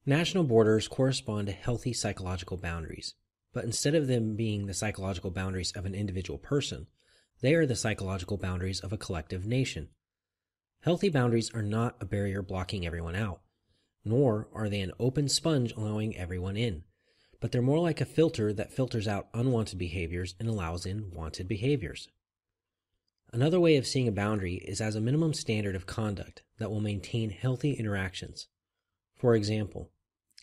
National borders correspond to healthy psychological boundaries, but instead of them being the psychological boundaries of an individual person, they are the psychological boundaries of a collective nation. Healthy boundaries are not a barrier blocking everyone out, nor are they an open sponge allowing everyone in, but they're more like a filter that filters out unwanted behaviors and allows in wanted behaviors. Another way of seeing a boundary is as a minimum standard of conduct that will maintain healthy interactions. For example,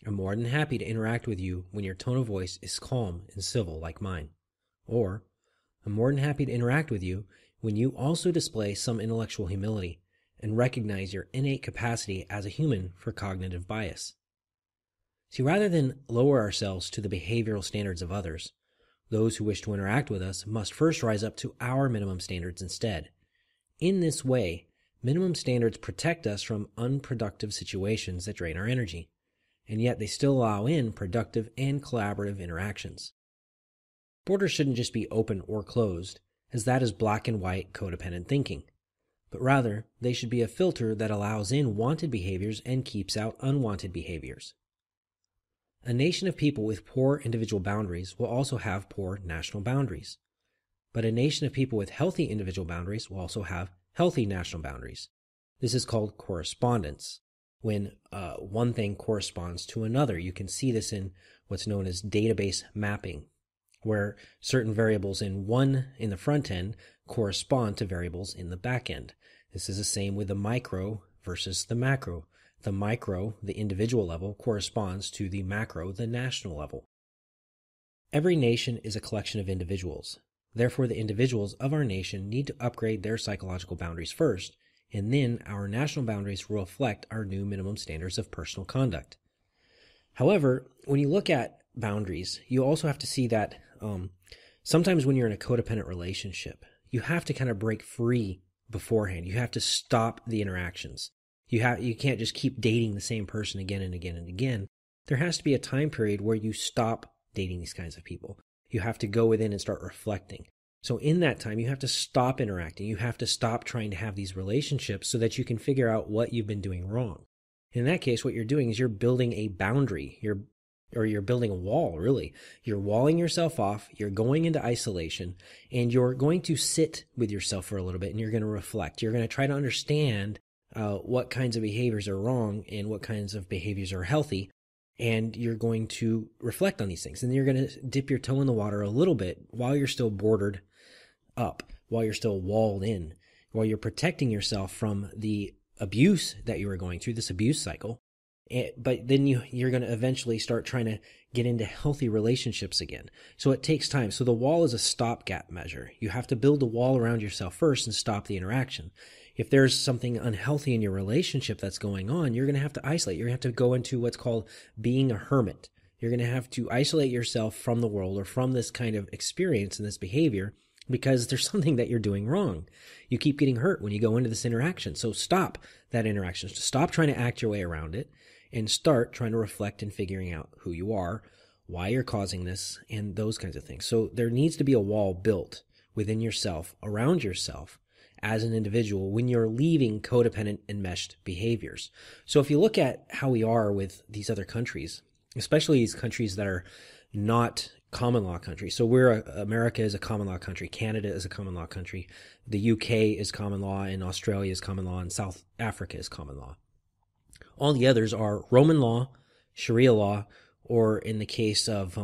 I'm more than happy to interact with you when your tone of voice is calm and civil like mine. Or, I'm more than happy to interact with you when you also display some intellectual humility and recognize your innate capacity as a human for cognitive bias. See, rather than lower ourselves to the behavioral standards of others, those who wish to interact with us must first rise up to our minimum standards instead. In this way, minimum standards protect us from unproductive situations that drain our energy, and yet they still allow in productive and collaborative interactions. Borders shouldn't just be open or closed, as that is black and white codependent thinking, but rather they should be a filter that allows in wanted behaviors and keeps out unwanted behaviors. A nation of people with poor individual boundaries will also have poor national boundaries, but a nation of people with healthy individual boundaries will also have healthy national boundaries. This is called correspondence, when one thing corresponds to another. You can see this in what's known as database mapping, where certain variables in the front end correspond to variables in the back end. This is the same with the micro versus the macro. The micro, the individual level, corresponds to the macro, the national level. Every nation is a collection of individuals. Therefore, the individuals of our nation need to upgrade their psychological boundaries first, and then our national boundaries will reflect our new minimum standards of personal conduct. However, when you look at boundaries, you also have to see that sometimes when you're in a codependent relationship, you have to kind of break free beforehand. You have to stop the interactions. You can't just keep dating the same person again and again and again. There has to be a time period where you stop dating these kinds of people. You have to go within and start reflecting. So in that time, you have to stop interacting. You have to stop trying to have these relationships so that you can figure out what you've been doing wrong. In that case, what you're doing is you're building a boundary. You're building a wall, really. You're walling yourself off, you're going into isolation, and you're going to sit with yourself for a little bit, and you're going to reflect. You're going to try to understand what kinds of behaviors are wrong and what kinds of behaviors are healthy, and you're going to reflect on these things. And then you're going to dip your toe in the water a little bit while you're still bordered up, while you're still walled in, while you're protecting yourself from the abuse that you were going through, this abuse cycle. But then you're going to eventually start trying to get into healthy relationships again. So it takes time. So the wall is a stopgap measure. You have to build a wall around yourself first and stop the interaction. If there's something unhealthy in your relationship that's going on, you're going to have to isolate. You're going to have to go into what's called being a hermit. You're going to have to isolate yourself from the world or from this kind of experience and this behavior because there's something that you're doing wrong. You keep getting hurt when you go into this interaction. So stop that interaction. Stop trying to act your way around it and start trying to reflect and figuring out who you are, why you're causing this, and those kinds of things. So there needs to be a wall built within yourself, around yourself, as an individual when you're leaving codependent enmeshed behaviors. So if you look at how we are with these other countries, especially these countries that are not common law countries. So America is a common law country, Canada is a common law country, the UK is common law, and Australia is common law, and South Africa is common law. All the others are Roman law, Sharia law, or in the case of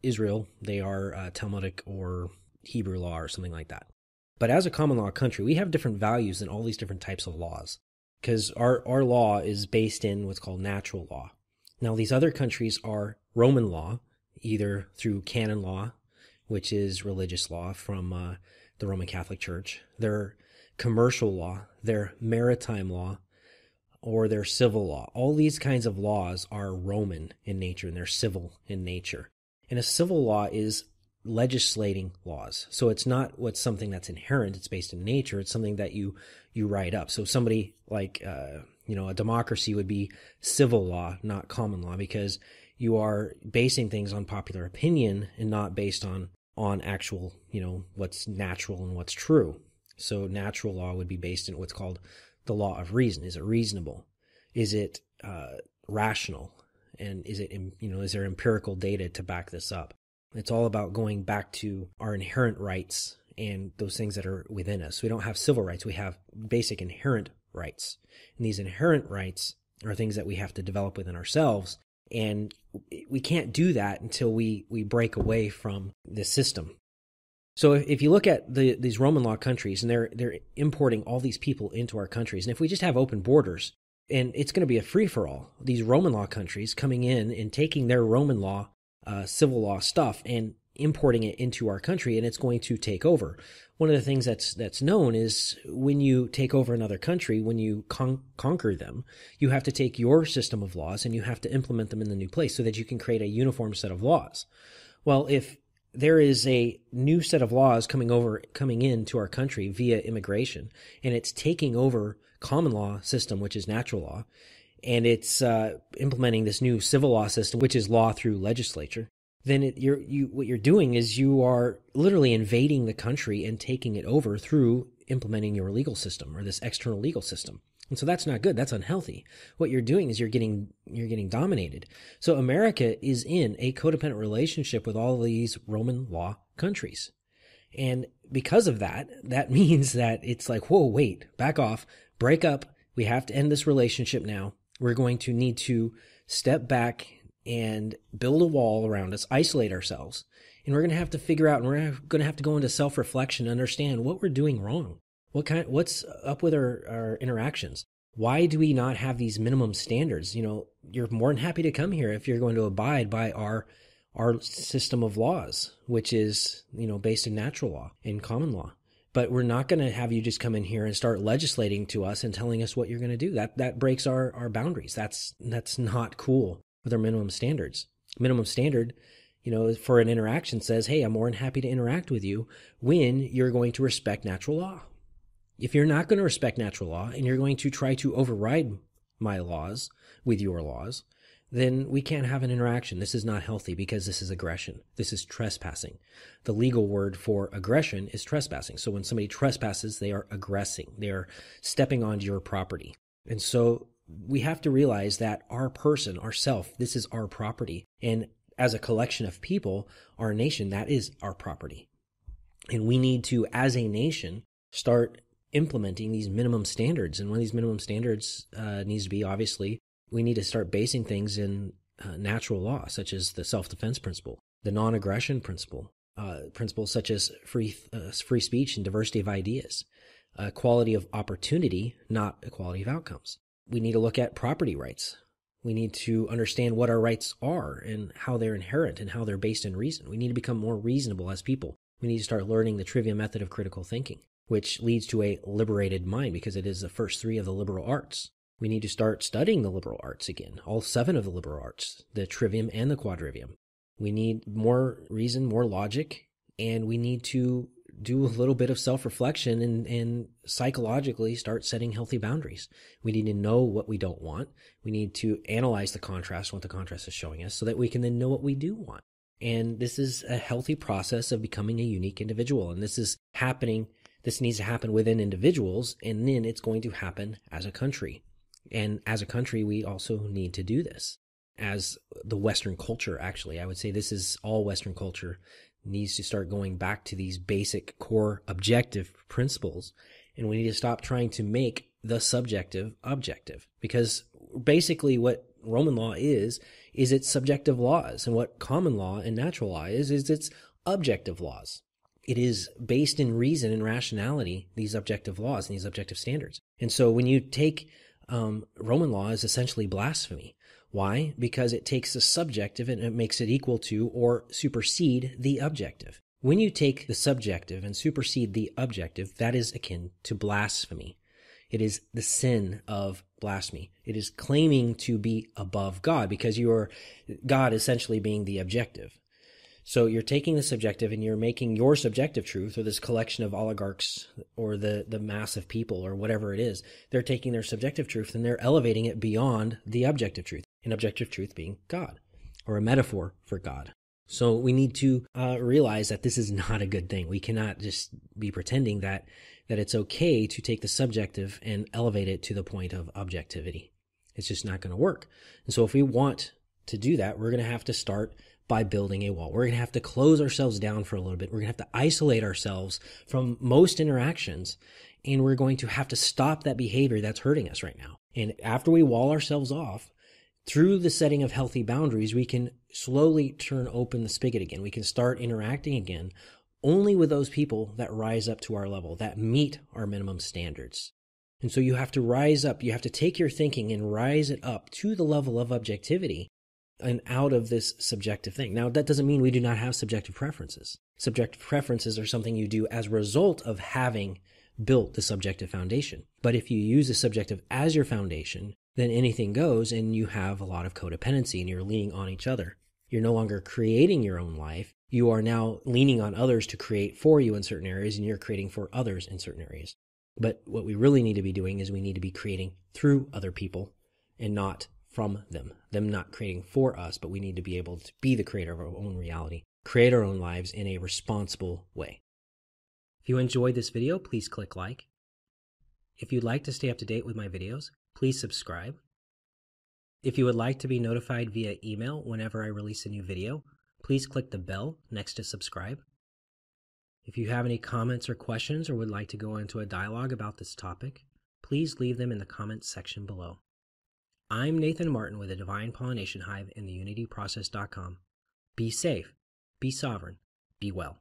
Israel, they are Talmudic or Hebrew law or something like that. But as a common law country, we have different values than all these different types of laws because our law is based in what's called natural law. Now, these other countries are Roman law, either through canon law, which is religious law from the Roman Catholic Church, their commercial law, their maritime law, or their civil law. All these kinds of laws are Roman in nature and they're civil in nature. And a civil law is legislating laws. So it's not what's something that's inherent, it's based in nature, it's something that you write up. So somebody like a democracy would be civil law, not common law, because you are basing things on popular opinion and not based on actual, what's natural and what's true. So natural law would be based in what's called the law of reason. Is it reasonable? Is it rational? And is there empirical data to back this up? It's all about going back to our inherent rights and those things that are within us. We don't have civil rights. We have basic inherent rights. And these inherent rights are things that we have to develop within ourselves. And we can't do that until we break away from this system. So if you look at these Roman law countries, and they're importing all these people into our countries, and if we just have open borders, and it's going to be a free-for-all, these Roman law countries coming in and taking their Roman law, civil law stuff and importing it into our country, and it's going to take over. One of the things that's known is when you take over another country, when you conquer them, you have to take your system of laws and you have to implement them in the new place so that you can create a uniform set of laws. Well, if there is a new set of laws coming into our country via immigration, and it's taking over common law system, which is natural law, and it's implementing this new civil law system, which is law through legislature, then what you're doing is you are literally invading the country and taking it over through implementing your legal system or this external legal system. And so that's not good. That's unhealthy. What you're doing is you're getting dominated. So America is in a codependent relationship with all of these Roman law countries. And because of that, that means that it's like, whoa, wait, back off, break up. We have to end this relationship now. We're going to need to step back and build a wall around us, isolate ourselves. And we're going to have to figure out, and we're going to have to go into self-reflection, understand what we're doing wrong. What's up with our interactions? Why do we not have these minimum standards? You're more than happy to come here if you're going to abide by our system of laws, which is, based in natural law and common law. But we're not going to have you just come in here and start legislating to us and telling us what you're going to do. That breaks our boundaries. That's not cool with our minimum standards. Minimum standard, for an interaction says, hey, I'm more than happy to interact with you when you're going to respect natural law. If you're not going to respect natural law and you're going to try to override my laws with your laws, then we can't have an interaction. This is not healthy because this is aggression. This is trespassing. The legal word for aggression is trespassing. So when somebody trespasses, they are aggressing. They are stepping onto your property. And so we have to realize that our person, ourself, this is our property. And as a collection of people, our nation, that is our property. And we need to, as a nation, start implementing these minimum standards. And one of these minimum standards needs to be, obviously, we need to start basing things in natural law, such as the self-defense principle, the non-aggression principle, principles such as free speech and diversity of ideas, equality of opportunity, not equality of outcomes. We need to look at property rights. We need to understand what our rights are and how they're inherent and how they're based in reason. We need to become more reasonable as people. We need to start learning the trivia method of critical thinking, which leads to a liberated mind because it is the first three of the liberal arts. We need to start studying the liberal arts again, all 7 of the liberal arts, the trivium and the quadrivium. We need more reason, more logic, and we need to do a little bit of self-reflection and psychologically start setting healthy boundaries. We need to know what we don't want. We need to analyze the contrast, what the contrast is showing us, so that we can then know what we do want. And this is a healthy process of becoming a unique individual. And this is happening. This needs to happen within individuals, and then it's going to happen as a country. And as a country, we also need to do this. As the Western culture, actually, I would say this is all Western culture needs to start going back to these basic core objective principles. And we need to stop trying to make the subjective objective. Because basically what Roman law is its subjective laws. And what common law and natural law is its objective laws. It is based in reason and rationality, these objective laws and these objective standards. And so when you take Roman law is essentially blasphemy. Why? Because it takes the subjective and it makes it equal to or supersede the objective. When you take the subjective and supersede the objective, that is akin to blasphemy. It is the sin of blasphemy. It is claiming to be above God because you are God essentially being the objective. So you're taking the subjective and you're making your subjective truth, or this collection of oligarchs or the mass of people or whatever it is, they're taking their subjective truth and they're elevating it beyond the objective truth, and objective truth being God, or a metaphor for God. So we need to realize that this is not a good thing. We cannot just be pretending that it's okay to take the subjective and elevate it to the point of objectivity. It's just not going to work. And so if we want to do that, we're going to have to start by building a wall. We're going to have to close ourselves down for a little bit. We're going to have to isolate ourselves from most interactions, and we're going to have to stop that behavior that's hurting us right now. And after we wall ourselves off, through the setting of healthy boundaries, we can slowly turn open the spigot again. We can start interacting again only with those people that rise up to our level, that meet our minimum standards. And so you have to rise up. You have to take your thinking and rise it up to the level of objectivity and out of this subjective thing. Now, that doesn't mean we do not have subjective preferences. Subjective preferences are something you do as a result of having built the subjective foundation. But if you use the subjective as your foundation, then anything goes, and you have a lot of codependency and you're leaning on each other. You're no longer creating your own life. You are now leaning on others to create for you in certain areas, and you're creating for others in certain areas. But what we really need to be doing is we need to be creating through other people and not from them not creating for us, but we need to be able to be the creator of our own reality, create our own lives in a responsible way. If you enjoyed this video, please click like. If you'd like to stay up to date with my videos, please subscribe. If you would like to be notified via email whenever I release a new video, please click the bell next to subscribe. If you have any comments or questions or would like to go into a dialogue about this topic, please leave them in the comments section below. I'm Nathan Martin with the Divine Pollination Hive and the UnityProcess.com. Be safe, be sovereign, be well.